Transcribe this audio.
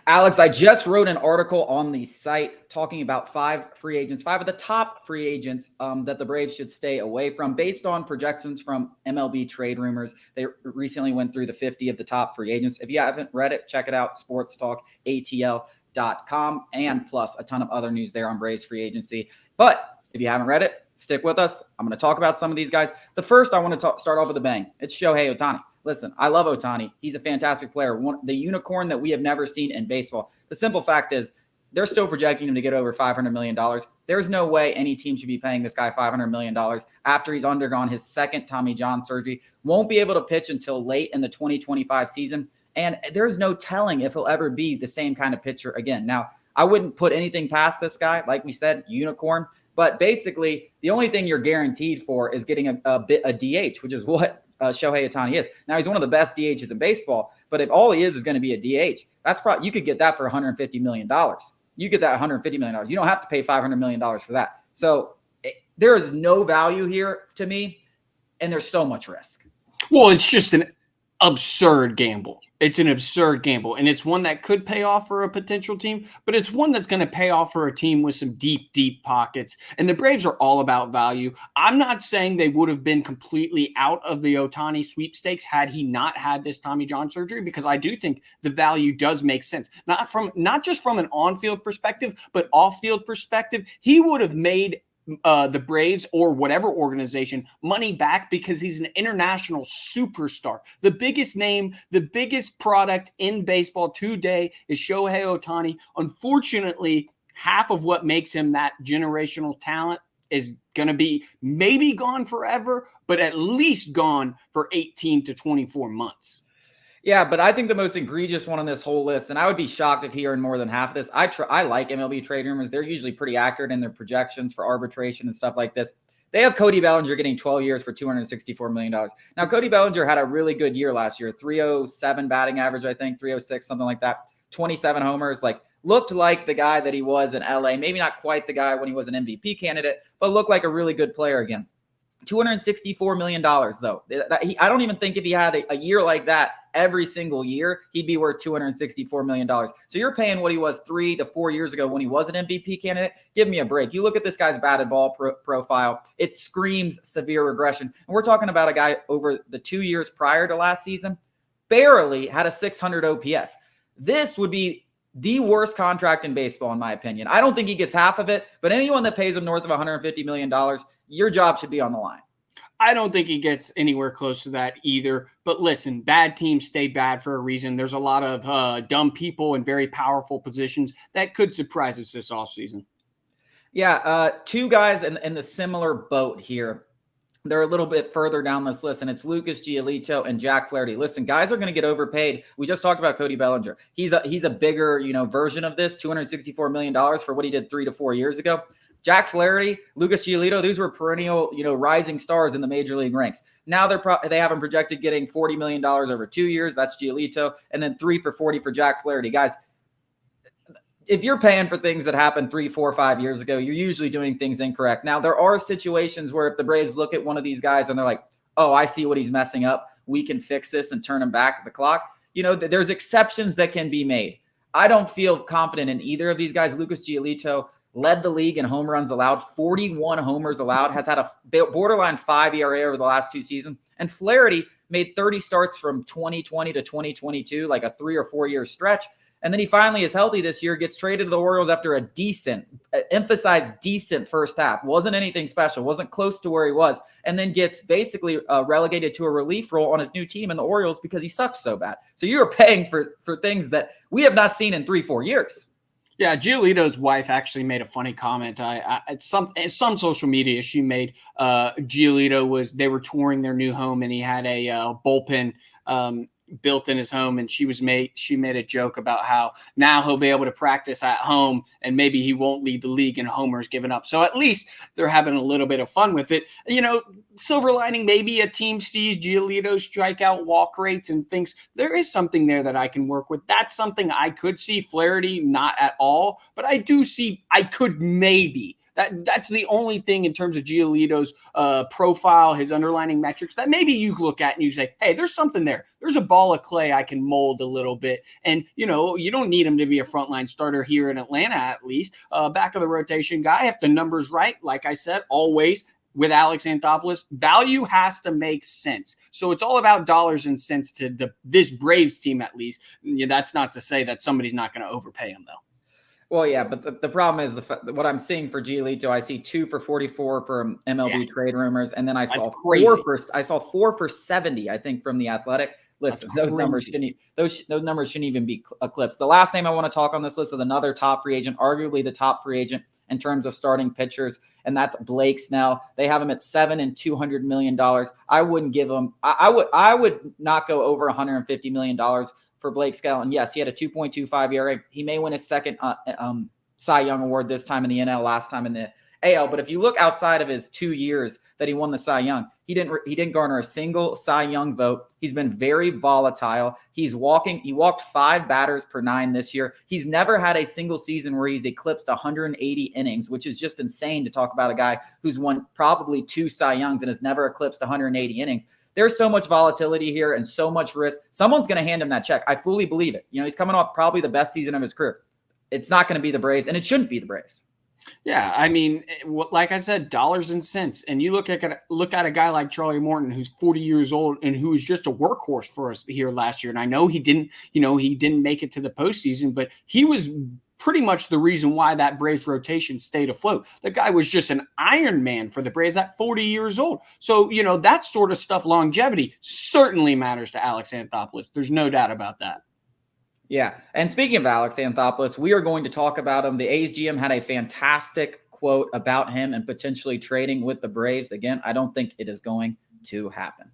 Alex, I just wrote an article on the site talking about five of the top free agents that the Braves should stay away from based on projections from MLB Trade Rumors. They recently went through the 50 of the top free agents. If you haven't read it, check it out, sportstalkatl.com, and plus a ton of other news there on Braves free agency. But if you haven't read it, stick with us. I'm going to talk about some of these guys. The first I want to start off with a bang. It's Shohei Otani. Listen, I love Otani. He's a fantastic player, the unicorn that we have never seen in baseball. The simple fact is they're still projecting him to get over $500 million. There's no way any team should be paying this guy $500 million after he's undergone his second Tommy John surgery. Won't be able to pitch until late in the 2025 season, and there's no telling if he'll ever be the same kind of pitcher again. Now, I wouldn't put anything past this guy. Like we said, unicorn. But basically, the only thing you're guaranteed for is getting a DH, which is what Shohei Otani is. Now, he's one of the best DHs in baseball, but if all he is going to be a DH, that's probably, you could get that for $150 million. You get that $150 million. You don't have to pay $500 million for that. So there is no value here to me, and there's so much risk. Well, it's just an absurd gamble. It's an absurd gamble, and it's one that could pay off for a potential team, but it's one that's going to pay off for a team with some deep, deep pockets. And the Braves are all about value. I'm not saying they would have been completely out of the Otani sweepstakes had he not had this Tommy John surgery, because I do think the value does make sense. Not just from an on-field perspective, but off-field perspective. He would have made the Braves or whatever organization money back because he's an international superstar. The biggest name, the biggest product in baseball today is Shohei Otani. Unfortunately, half of what makes him that generational talent is going to be maybe gone forever, but at least gone for 18 to 24 months. Yeah, but I think the most egregious one on this whole list, and I would be shocked if he earned more than half of this. I like MLB Trade Rumors. They're usually pretty accurate in their projections for arbitration and stuff like this. They have Cody Bellinger getting 12 years for $264 million. Now, Cody Bellinger had a really good year last year, 307 batting average, I think, 306, something like that, 27 homers, looked like the guy that he was in LA. Maybe not quite the guy when he was an MVP candidate, but looked like a really good player again. $264 million, though. I don't even think if he had a year like that every single year, he'd be worth $264 million. So you're paying what he was 3 to 4 years ago when he was an MVP candidate. Give me a break. You look at this guy's batted ball profile. It screams severe regression. And we're talking about a guy over the 2 years prior to last season, barely had a 600 OPS. This would be the worst contract in baseball, in my opinion. I don't think he gets half of it, but anyone that pays him north of $150 million, your job should be on the line. I don't think he gets anywhere close to that either. But listen, bad teams stay bad for a reason. There's a lot of dumb people in very powerful positions that could surprise us this offseason. Yeah, two guys in the similar boat here. They're a little bit further down this list, and it's Lucas Giolito and Jack Flaherty. Listen, guys are going to get overpaid. We just talked about Cody Bellinger. He's a bigger, version of this, $264 million for what he did 3 to 4 years ago. Jack Flaherty, Lucas Giolito, these were perennial, rising stars in the major league ranks. Now they have him projected getting $40 million over 2 years. That's Giolito, and then 3 for $40 for Jack Flaherty. Guys, if you're paying for things that happened 3, 4, 5 years ago, you're usually doing things incorrect. Now, there are situations where if the Braves look at one of these guys and they're like, oh, I see what he's messing up, we can fix this and turn him back the clock. There's exceptions that can be made. I don't feel confident in either of these guys. Lucas Giolito led the league in home runs allowed, 41 homers allowed, has had a borderline 5 ERA over the last 2 seasons. And Flaherty made 30 starts from 2020 to 2022, like a 3 or 4 year stretch. And then he finally is healthy this year, gets traded to the Orioles after a decent first half. Wasn't anything special, wasn't close to where he was, and then gets basically relegated to a relief role on his new team in the Orioles because he sucks so bad. So you're paying for things that we have not seen in 3-4 years. Yeah, Giolito's wife actually made a funny comment. At some social media, she made Giolito they were touring their new home, and he had a bullpen built in his home, and she made a joke about how now he'll be able to practice at home and maybe he won't lead the league in homers given up. So at least they're having a little bit of fun with it. Silver lining, maybe a team sees Giolito's strikeout walk rates and thinks there is something there that I can work with. That's something I could see. Flaherty, not at all, but I could maybe That's the only thing in terms of Giolito's profile, his underlining metrics that maybe you look at and you say, hey, there's something there. There's a ball of clay I can mold a little bit. And, you don't need him to be a frontline starter here in Atlanta, at least. Back of the rotation guy, if the numbers right, like I said, always with Alex Anthopoulos, value has to make sense. So it's all about dollars and cents to this Braves team, at least. That's not to say that somebody's not going to overpay him, though. Well, yeah, but the problem is what I'm seeing for Giolito. I see 2 for 44 from MLB Trade Rumors, and then I saw 4 for 70. I think from the Athletic. Listen, those numbers shouldn't even be eclipsed. The last name I want to talk on this list is another top free agent, arguably the top free agent in terms of starting pitchers, and that's Blake Snell. They have him at $7 and $200 million. I wouldn't give him. I would not go over $150 million for Blake Snell. And yes, he had a 2.25 ERA. He may win his second Cy Young award this time in the NL, last time in the AL. But if you look outside of his 2 years that he won the Cy Young, he didn't garner a single Cy Young vote. He's been very volatile. He walked 5 batters per 9 this year. He's never had a single season where he's eclipsed 180 innings, which is just insane to talk about a guy who's won probably 2 Cy Youngs and has never eclipsed 180 innings. There's so much volatility here and so much risk. Someone's going to hand him that check. I fully believe it. He's coming off probably the best season of his career. It's not going to be the Braves, and it shouldn't be the Braves. Yeah, I mean, like I said, dollars and cents. And you look at a guy like Charlie Morton, who's 40 years old and who was just a workhorse for us here last year. And I know he didn't make it to the postseason, but he was pretty much the reason why that Braves rotation stayed afloat. The guy was just an Iron Man for the Braves at 40 years old. So, that sort of stuff, longevity, certainly matters to Alex Anthopoulos. There's no doubt about that. Yeah. And speaking of Alex Anthopoulos, we are going to talk about him. The A's GM had a fantastic quote about him and potentially trading with the Braves. Again, I don't think it is going to happen.